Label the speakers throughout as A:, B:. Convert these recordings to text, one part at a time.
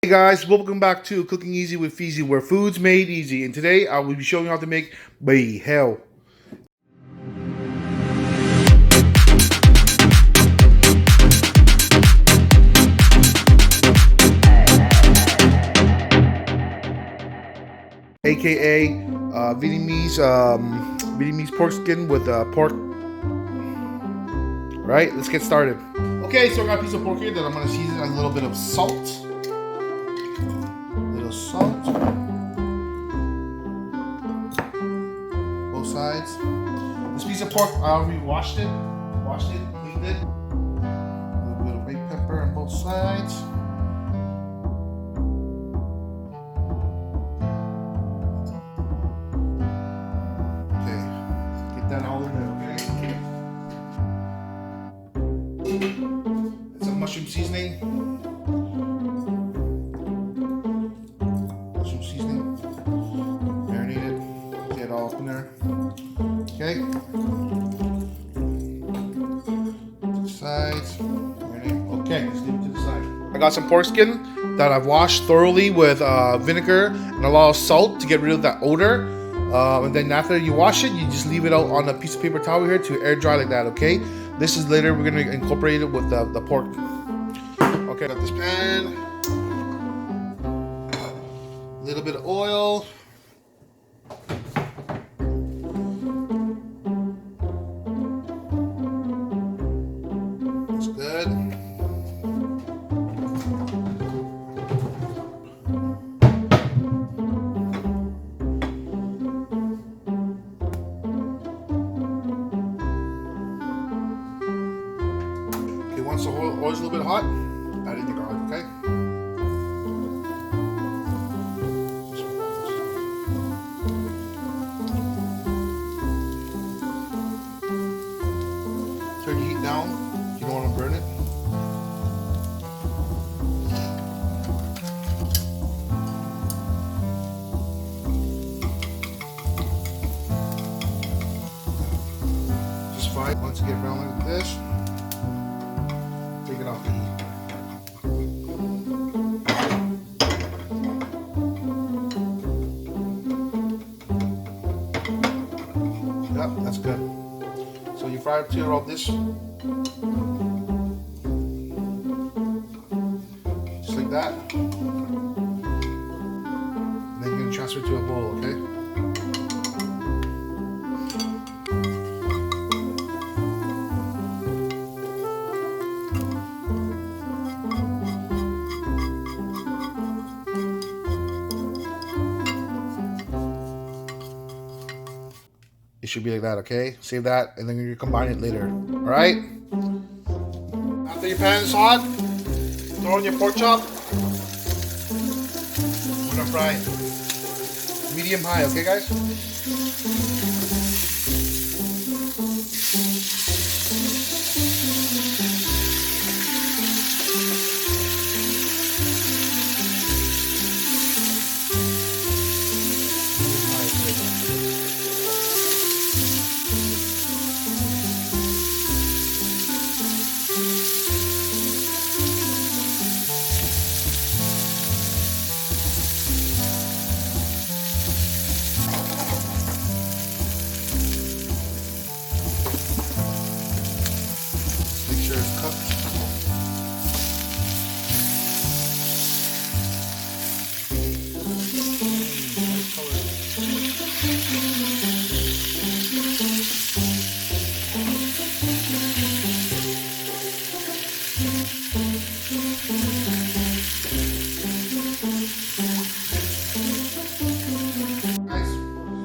A: Hey guys, welcome back to Cooking Easy with Feezy, where food's made easy. And today I will be showing you how to make hell. AKA Vietnamese pork skin with pork. Right, let's get started. Okay, so I got a piece of pork here that I'm going to season with a little bit of salt. Salt, both sides. This piece of pork, I already washed it, cleaned it. A little bit of white pepper on both sides. Okay, get that all in there, okay? It's some mushroom seasoning. All up in there. Okay. To the sides. Okay, let's leave it to the side. I got some pork skin that I've washed thoroughly with vinegar and a lot of salt to get rid of that odor. And then after you wash it, you just leave it out on a piece of paper towel here to air dry like that, okay? This is later, we're gonna incorporate it with the pork. Okay, got this pan. A little bit of oil. Good. Okay, once the oil's a little bit hot, add in the garlic, okay? Turn the heat down. You don't want to burn it. Just fry it once you get brown like this. Take it off the heat. Yep, that's good. So you fry it till all this. That, and then you're going to transfer it to a bowl, okay? It should be like that, okay? Save that, and then you combine it later, all right? After your pan is hot, throw in your pork chop. We're gonna fry it. Medium high, okay guys? Make sure it's cooked. Guys,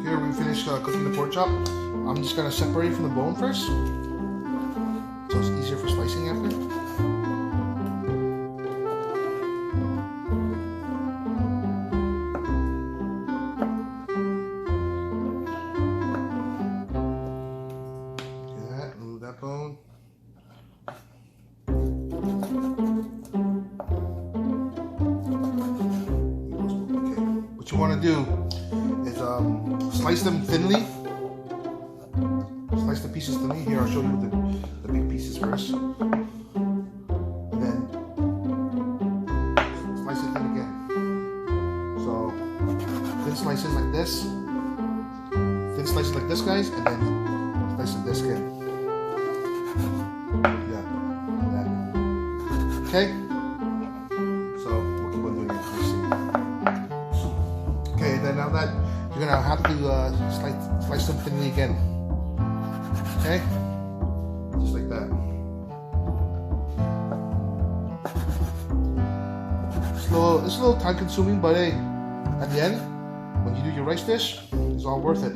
A: here we finished cooking the pork chop. I'm just gonna separate it from the bone first, so it's easier for slicing after. Do that, remove that bone. Okay, what you want to do is slice them thinly. Slice the pieces thinly. Here, I'll show you the big pieces first. And then slice it thin again. slices like this. Thin slices like this, guys, and then slices this again. Yeah, like that. Okay. So we'll keep on doing it. Let's see. Okay, then now that you're gonna have to slice them thinly again. Okay, just like that. It's a little time consuming, but hey, at the end, when you do your rice dish, it's all worth it.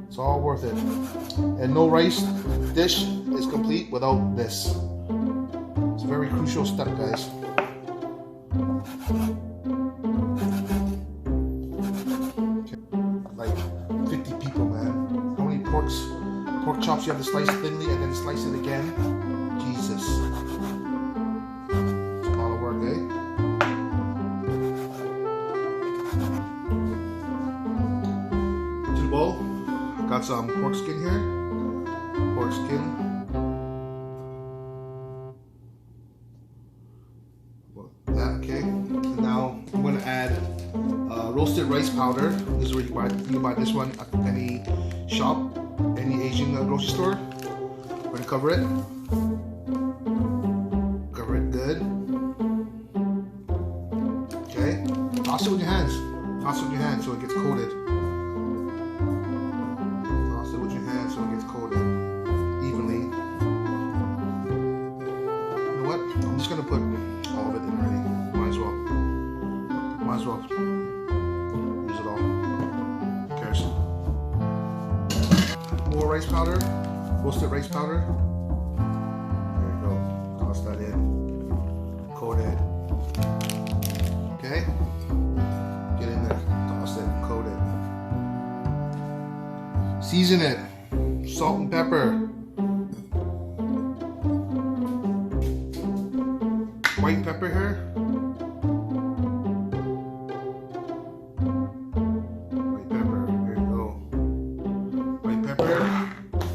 A: It's all worth it. And no rice dish is complete without this. It's a very crucial step, guys. Okay. Like 50 people, man. How many pork chops you have to slice thinly and then slice it again? Jesus. It's a lot of work, eh? Bowl. Got some pork skin here. Pork skin. That, okay. And now I'm going to add roasted rice powder. This is where you can buy this one at any shop, any Asian grocery store. We're going to cover it. Cover it good. Okay. Toss it with your hands. Toss it with your hands so it gets coated. So it gets coated evenly. You know what? I'm just gonna put all of it in already. Might as well. Might as well use it all. Who cares? More rice powder. Roasted rice powder. There you go. Toss that in. Coat it. Okay. Get in there. Toss it. Coat it. Season it. Salt and pepper. White pepper here. White pepper. There you go. White pepper.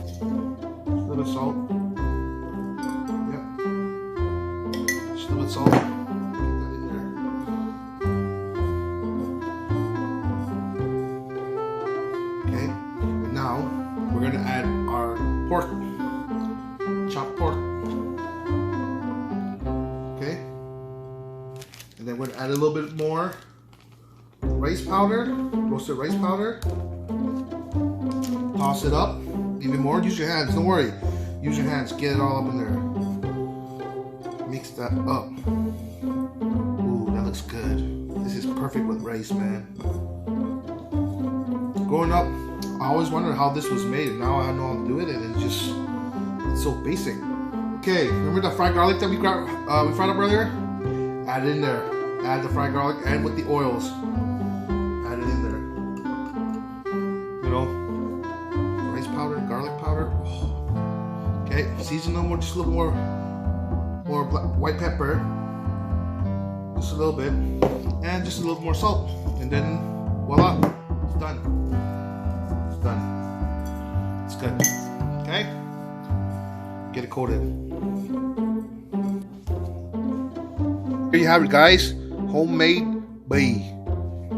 A: Just a little bit of salt. Yep. Just a little bit of salt. Get that in there. Okay. And now we're going to add our pork, chopped pork. Okay. And then we're going to add a little bit more rice powder, roasted rice powder. Toss it up even more. Use your hands, don't worry. Use your hands, get it all up in there. Mix that up. Ooh, that looks good. This is perfect with rice, man. Growing up, I always wondered how this was made, and now I know how to do it, and it's so basic. Okay, remember the fried garlic that we fried up earlier? Add it in there. Add the fried garlic and with the oils. Add it in there. You know, rice powder, garlic powder. Oh. Okay, season them with just a little more white pepper, just a little bit, and just a little more salt, and then voila, it's done. Done. It's good. Okay? Get it coated. Here you have it, guys. Homemade bee,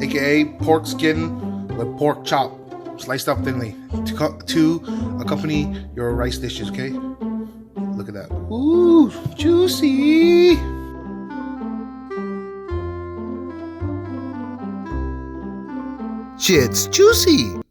A: aka pork skin with pork chop, sliced up thinly to accompany your rice dishes. Okay? Look at that. Ooh, juicy. Shit's juicy.